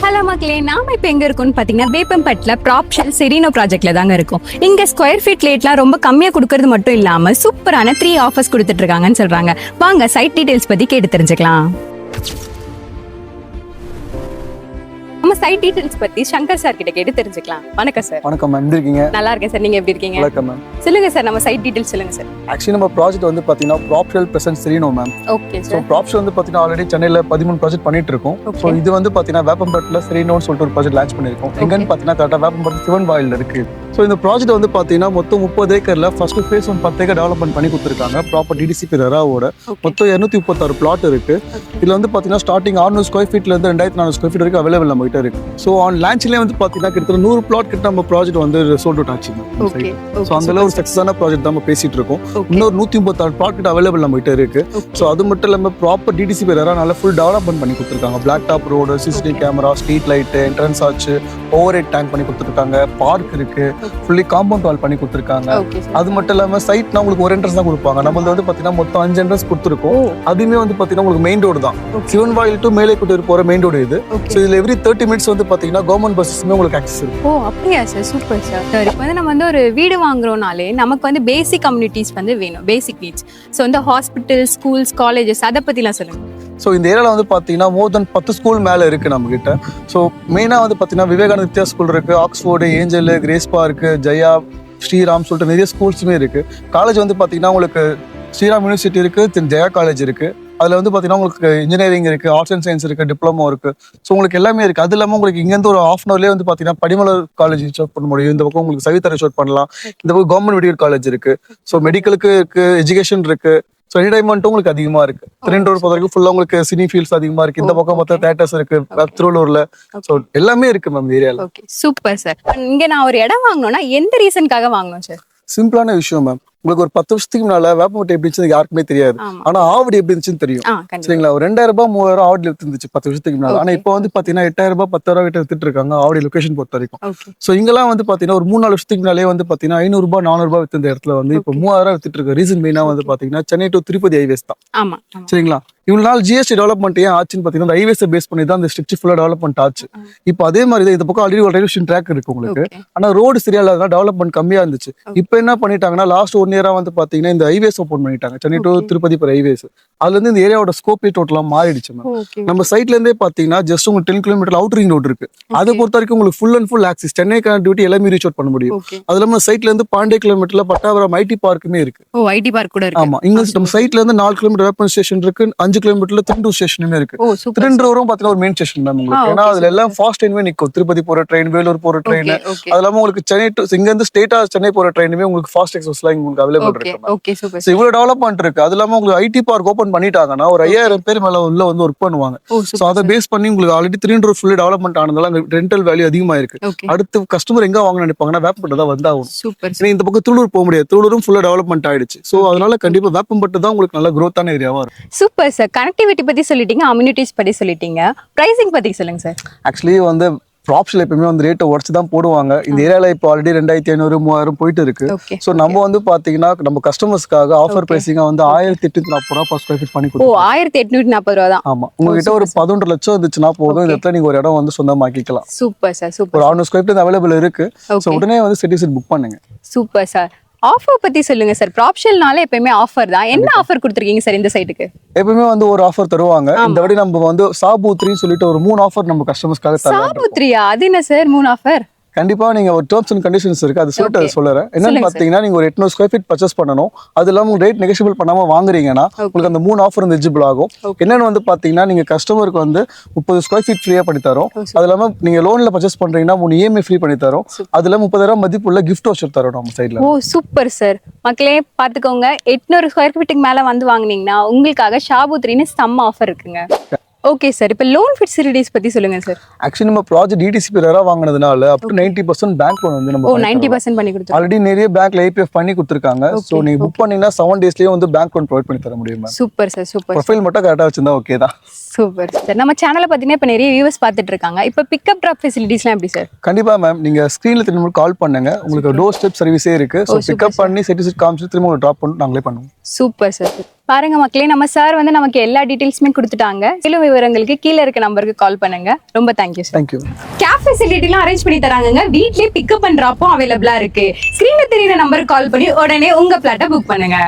Hello மக்களே, நாம இப்ப எங்க இருக்கோம்னு பாத்தீங்கன்னா வேப்பம்பட்டில ப்ராப்ஷல் செரீனோ ப்ராஜெக்ட்ல தாங்க இருக்கும். இங்க ஸ்கொயர் ஃபீட் ரேட்லாம் ரொம்ப கம்மியா கொடுக்கறது மட்டும் இல்லாம சூப்பரான 3 ஆஃபர்ஸ் கொடுத்துட்டு இருக்காங்கன்னு சொல்றாங்க. வாங்க சைட் டீடைல்ஸ் பத்தி கேட்டு தெரிஞ்சுக்கலாம். நம்ம சைட் டீடைல்ஸ் பத்தி சங்கர் சார் கிட்ட கேட்டு தெரிஞ்சுக்கலாம். வணக்கம் சார். வணக்கம் மேம், எப்படி இருக்கீங்க? நல்லா இருக்கேன் சார், நீங்க எப்படி இருக்கீங்க? வணக்கம் மேம். சொல்லுங்க சார், நம்ம சைட் டீடைல்ஸ் சொல்லுங்க சார். ஆக்சுவலி நம்ம ப்ராஜெக்ட் வந்து பாத்தீங்கன்னா ப்ராப்ஷல் பிரசன்ட் செரீனோ ma'am. Okay so sir. Proposal வந்து பாத்தீங்கன்னா ஆல்ரெடி சென்னையில 13 ப்ராஜெக்ட் பண்ணிட்டு இருக்கோம். ஸோ இது வந்து பாத்தீங்கன்னா வேப்பம்பட்டில செரீனோன்னு சொல்லிட்டு ஒரு ப்ராஜெக்ட் லான்ச் பண்ணிருக்கோம். எங்கன்னு பாத்தீங்கன்னா கரெக்டாக வேப்பம்பட்டு சிவன் வாயில இருக்கு. ஸோ இந்த ப்ராஜெக்ட் வந்து பாத்தீங்கன்னா மொத்தம் 30 ஏக்கர்ல ஃபர்ஸ்ட் ஃபேஸ் 10 ஏக்கர் டெவலப்மெண்ட் பண்ணி கொடுத்துருக்காங்க. ப்ராப்பர் டிடிசிபி ரெராவோட மொத்தம் 236 பிளாட் இருக்கு. இதுல வந்து பாத்தீங்கன்னா ஸ்டார்டிங் 600 ஸ்கொயர் ஃபீட்ல இருந்து 2400 ஸ்கொயர் ஃபீட் வரைக்கும் அவைலபிள் நம்ம கிட்ட இருக்கு. ஸோ ஆன் லான்ச்லேயே வந்து பாத்தீங்கன்னா கிட்டத்தட்ட 100 பிளாட் கிட்ட நம்ம ப்ராஜெக்ட் வந்து சோல்ட் அவுட் ஆச்சு. ஸோ அந்த அளவு ஒரு சக்ஸஸான ப்ராஜெக்ட் தான் நம்ம பேசிட்டு இருக்கோம். இன்னொரு 136 பிளாட் கிட்ட அவைலபிள் நம்ம கிட்ட இருக்கு. ஸோ அது மட்டும் இல்லாம ப்ராப்பர் டிடிசிபி ரெரா நல்ல ஃபுல் டெவலப்மெண்ட் பண்ணி கொடுத்துருக்காங்க. Block top road, CCTV camera, street light, entrance ஆச்சு, ஓவர் ஹெட் டேங்க் பண்ணி கொடுத்துருக்காங்க. பார்க் இருக்கு, ஃபுல்லி காம்பவுண்ட் வால் பண்ணி கொடுத்துருக்காங்க. அது மட்டும் இல்லாம சைட்னா உங்களுக்கு ஒரு என்ட்ரன்ஸ் தான் கொடுப்பாங்க. நம்மளது வந்து பாத்தீங்கன்னா மொத்தம் 5 என்ட்ரன்ஸ் கொடுத்துருக்கோம். அதுவுமே வந்து பாத்தீங்கன்னா உங்களுக்கு மெயின் ரோடு தான். சிவன் வாயில் டு மேலேக்குட்டூர் போற மெயின் ரோடு இது. ஸோ இதுல எவ்ரி 30 மினிட்ஸ் வந்து பாத்தீங்கன்னா கவர்மெண்ட் பஸ்ஸுமே உங்களுக்கு ஆக்சஸ் இருக்கு. ஓ அப்படியா சார், சூப்பர் சார். இப்போ வந்து நம்ம வந்து ஒரு வீடு வாங்குறோம்னாலே நமக்கு வந்து பேசிக் கம்யூனிட்டிஸ் வந்து வேணும், பேசிக் நீட்ஸ். ஸோ வந்து ஹாஸ்பிட்டல், ஸ்கூல்ஸ், காலேஜஸ் அதை பத்திலாம் சொல்லுங்க. ஸோ இந்த ஏரியாவில் வந்து பார்த்தீங்கன்னா மோர் தென் 10 ஸ்கூல் மேலே இருக்குது நம்மகிட்ட. ஸோ மெயினாக வந்து பார்த்தீங்கன்னா விவேகானந்த வித்யா ஸ்கூல் இருக்குது, Oxford, Angel, Grace Park, Jaya, Shriram சொல்லிட்டு நிறைய ஸ்கூல்ஸுமே இருக்குது. காலேஜ் வந்து பார்த்தீங்கன்னா உங்களுக்கு ஸ்ரீராம் யூனிவர்சிட்டி இருக்குது, ஜெயா காலேஜ் இருக்குது. அதில் வந்து பார்த்தீங்கன்னா உங்களுக்கு இன்ஜினியரிங் இருக்குது, ஆர்ட்ஸ் அண்ட் சயின்ஸ் இருக்குது, டிப்ளமோ இருக்குது. ஸோ உங்களுக்கு எல்லாமே இருக்குது. அது இல்லாமல் உங்களுக்கு இங்கேருந்து ஒரு ½ ஹவர்லேயே வந்து பார்த்தீங்கன்னா படிமலர் காலேஜ் ரிசர்வ் பண்ண முடியும். இந்த பக்கம் உங்களுக்கு சவிதா ரிசர்வ் பண்ணலாம். இந்த பக்கம் கவர்மெண்ட் மெடிக்கல் காலேஜ் இருக்குது. ஸோ மெடிக்கலுக்கு இருக்குது, எஜுகேஷன் இருக்குது. ஸோ என்டர்டைன்மெண்ட்டும் உங்களுக்கு அதிகமா இருக்கு. திருநெல்வேலி பொறுத்த வரைக்கும் ஃபுல்லா உங்களுக்கு சினி ஃபீல்ட்ஸ் அதிகமா இருக்கு. இந்த பக்கம் மொத்தம் தியேட்டர்ஸ் இருக்கு திருவள்ளூர்ல. ஸோ எல்லாமே இருக்கு மேம் ஏரியால. Okay super sir. இங்க நான் ஒரு இடம் வாங்கணும்னா எந்த ரீசனுக்காக வாங்கணும் சார்? சிம்பிளான விஷயம் மேம். உங்களுக்கு ஒரு 10 வருஷத்துக்கு முன்னால வேப்பம்பட்டி எப்படி இருந்துச்சு யாருக்குமே தெரியாது. ஆனா ஆவடி எப்படி இருந்துச்சுன்னு தெரியும். சரிங்களா? ஒரு 2000 ரூபாய் 3000 ஆவடி இருந்துச்சு 10 வருஷத்துக்கு முன்னால. ஆனா இப்போ வந்து பாத்தீங்கன்னா 8000 ரூபாய் 10,000 கிட்ட வித்துட்டு இருக்காங்க ஆவடி லொகேஷன் பொறுத்த வரைக்கும். சோ இங்கெல்லாம் வந்து பாத்தீங்கன்னா ஒரு 3-4 வருஷத்துக்கு முன்னாலே வந்து பாத்தீங்கன்னா 500 ரூபாய் 400 ரூபாய் வித்து இந்த இடத்துல வந்து இப்போ 3000 வித்துட்டு இருக்கு. ரீசன் மெயினா வந்து பாத்தீங்கன்னா சென்னை டு திருப்பதி ஹைவேஸ் தான். சரிங்களா? இவ்வளவு நாள் ஜிஎஸ்டி டெவலப்மெண்ட் ஏன் ஆச்சுன்னு பாத்தீங்கன்னா ஹைவேஸ் பேஸ் பண்ணி தான் இந்த ஸ்ட்ரிக்ட் ஃபுல்லா டெவலப்மெண்ட் ஆச்சு. இப்போ அதே மாதிரி தான் இந்த பக்கம் ஆல்ரெடி ஒரு ரயில்வே ஸ்டேஷன் ட்ராக் இருக்கு உங்களுக்கு. ஆனா ரோடு சரியா இல்லாத டெவலப்மெண்ட் கம்மியா இருந்துச்சு. இப்போ என்ன பண்ணிட்டாங்கன்னா லாஸ்ட் 1 இயரா வந்து பாத்தீங்கன்னா இந்த ஹைவேஸ் ஓபன் பண்ணிட்டாங்க. சென்னை டு திருப்பதி போற ஹைவேஸ். அதுல இருந்து இந்த ஏரியாவோட ஸ்கோப்பே டோட்டலா மாறிடுச்சு. நம்ம சைட்ல இருந்தே பாத்தீங்கன்னா ஜஸ்ட் உங்களுக்கு 10 கிலோமீட்டர் அவுட் ரிங் ரோடு இருக்கு. அதை பொறுத்த வரைக்கும் உங்களுக்கு full and full access Chennai connectivity எல்லாமே ரீச் அவுட் பண்ண முடியும். அது இல்லாம சைட்ல இருந்து 12 கிலோமீட்டர்ல பட்டாபுரம் ஐடி பார்க்குமே இருக்கு. ஐடி பார்க் கூட இருக்கு. ஆமா, இங்க நம்ம சைட்ல இருந்து 4 கிலோமீட்டர் வேப்பன் ஸ்டேஷன் இருக்கு, 5 கிலோமீட்டர்ல திருண்டூர் ஸ்டேஷனுமே இருக்கு. திருண்டூரும் பாத்தீங்கன்னா ஒரு மெயின் ஸ்டேஷன் தான் உங்களுக்கு. ஏன்னா அதுல எல்லாம் ஃபாஸ்ட் ட்ரெயின்மே நிக்கும். திருப்பதி போற ட்ரெயின், வேலூர் போற ட்ரெயின், அது இல்லாம உங்களுக்கு சென்னை டு இங்க இருந்து ஸ்டேட்டா சென்னை போற ட்ரெயினுமே உங்களுக்கு ஃபாஸ்ட் எக்ஸ்பிரஸ்லாம் உங்களுக்கு அவைலபிள் இருக்கு. இவ்வளவு டெவலப்மெண்ட் இருக்கு. அது இல்லாம உங்களுக்கு ஐடி பார்க் ஓபன் பண்ணிட்டாங்கன்னா ஒரு 5000 பேர் மேல உள்ள வந்து ஒர்க் பண்ணுவாங்க. சோ அதை பேஸ் பண்ணி உங்களுக்கு ஆல்ரெடி திருண்டூர் ஃபுல்லி டெவலப்மெண்ட் ஆனதால அங்க ரெண்டல் வேல்யூ அதிகமா இருக்கு. அடுத்து கஸ்டமர் எங்க வாங்க நினைப்பாங்கன்னா வேப்பம்பட்டு தான் வந்தாகும். இந்த பக்கம் திருவள்ளூர் போக முடியாது. திருவள்ளூரும் ஃபுல்லா டெவலப்மெண்ட் ஆயிடுச்சு. சோ அதனால கண்டிப்பா வேப்பம்பட்டு தான் உங்களுக்கு நல்ல growth-ஆன ஏரியாவா இருக்கும். Super sir. கனெக்டிவிட்டி பத்தி சொல்லிட்டீங்க, அம்யூனிட்டிஸ் பத்தி சொல்லிட்டீங்க, பிரைசிங் பத்தி சொல்லுங்க சார். ஆக்சுவலி வந்து ப்ராப்ஷல் எப்பவுமே வந்து ரேட்டை உடச்சு தான் போடுவாங்க. இந்த ஏரியால இப்போ ஆல்ரெடி 2500 3000 போயிட்டு இருக்கு. ஸோ நம்ம வந்து பாத்தீங்கன்னா நம்ம கஸ்டமர்ஸ்க்காக ஆஃபர் பிரைசிங்கா வந்து 1840 ரூபாய் per ஸ்கொயர் ஃபீட் பண்ணி கொடுப்போம். 1840 ரூபா தான். ஆமா, உங்ககிட்ட ஒரு 11 லட்சம் இருந்துச்சுன்னா போதும் இந்த இடத்துல நீங்க ஒரு இடம் வந்து சொந்தமாக்கிக்கலாம். Super sir, super. ஒரு 600 ஸ்கொயர் ஃபீட் அவைலபிள் இருக்கு. ஸோ உடனே வந்து சிட்டிசன் புக் பண்ணுங்க. Super sir. ஆஃபர் பத்தி சொல்லுங்க சார். ப்ராப்ஷல்னால எப்பவுமே ஆஃபர் தான். என்ன ஆஃபர் கொடுத்துருக்கீங்க சார் இந்த சைட்டுக்கு? எப்பவுமே வந்து ஒரு ஆஃபர் தருவாங்க. இந்த வாட்டி நம்ம வந்து சாபூத்ரின்னு சொல்லிட்டு ஒரு 3 ஆஃபர் நம்ம கஸ்டமர்ஸ்க்காக தரலாம். சாபூத்ரியா? அது என்ன சார் 3 ஆஃபர்? கண்டிப்பா நீங்க ஒரு டேர்ம்ஸ் அண்ட் கண்டிஷன்ஸ் இருக்கு. அது சொல்லிட்டு அதை சொல்றேன். என்னன்னு பாத்தீங்கன்னா நீங்க ஒரு 800 ஸ்கொயர் ஃபீட் பர்ச்சேஸ் பண்ணணும். அது இல்லாம ரேட் நெகோஷியபிள் பண்ணாம வாங்குறீங்கன்னா உங்களுக்கு அந்த 3 ஆஃபர் எலிஜிபிள் ஆகும். என்னன்னு வந்து பாத்தீங்கன்னா நீங்க கஸ்டமருக்கு வந்து 30 ஸ்கொயர் ஃபீட் ஃப்ரீயா பண்ணி தரோம். அது இல்லாம நீங்க லோன்ல பர்ச்சேஸ் பண்றீங்கன்னா 3 EMI ஃப்ரீ பண்ணி தரோம். அதுல 30,000 மதிப்புள்ள கிஃப்ட் வவுச்சர் தரோம் நம்ம சைடுல. ஓ சூப்பர் சார். மக்களே பாத்துக்கோங்க, 800 ஸ்கொயர் ஃபீட்டுக்கு மேல வந்து வாங்குனீங்கன்னா உங்களுக்காக ஷாபூத்ரின்னு செம்ம ஆஃபர் இருக்குங்க. Okay sir. இப்போ லோன் ஃபெசிலிட்டிஸ் பத்தி சொல்லுங்க சார். ஆக்சுவலி நம்ம ப்ராஜெக்ட் டிடிசிபி ரெரா வாங்குனதுனால அப் டு 90% பேங்க் லோன் வந்து நம்ம 90% பண்ணி கொடுத்துருக்கோம். ஆல்ரெடி நிறைய பேங்க்ல APF பண்ணி கொடுத்துருக்காங்க. சோ நீங்க புக் பண்ணீங்கன்னா 7 டேஸ்லயே வந்து பேங்க் லோன் ப்ரொவைட் பண்ணி தர முடியும். Super sir, super. ப்ரொஃபைல் மட்டும் கரெக்டா வச்சிருந்தா ஓகே தான். Super sir. நம்ம சேனலை பார்த்தீங்கன்னா இப்போ நிறைய வியூவர்ஸ் பார்த்துட்டு இருக்காங்க. இப்போ பிக்கப் ட்ராப் ஃபெசிலிட்டிஸ்லாம் எப்படி சார்? கண்டிப்பா மேம், நீங்க ஸ்கிரீன்ல திரும்ப கால் பண்ணுங்க. உங்களுக்கு டோர் ஸ்டெப் சர்வீஸே இருக்கு. ஸோ பிக்கப் பண்ணி செட்டிஸ்ட் காமிச்சு திரும்ப ட்ராப் பண்ணி நாங்களே பண்ணுவோம். Super sir. பாருங்க மக்களே, நம்ம சார் வந்து நமக்கு எல்லா டீடைல்ஸுமே கொடுத்துட்டாங்க. மேலும் விவரங்களுக்கு கீழே இருக்க நம்பருக்கு கால் பண்ணுங்க. ரொம்ப தேங்க்யூ சார். தேங்க்யூ. கேப் ஃபெசிலிட்டிலாம் அரேஞ்ச் பண்ணி தராங்க. வீட்லயே பிக்கப் பண்றப்போ அவைலபிளா இருக்கு. ஸ்கிரீன்ல தெரியுற நம்பருக்கு கால் பண்ணி உடனே உங்க பிளாட்டை புக் பண்ணுங்க.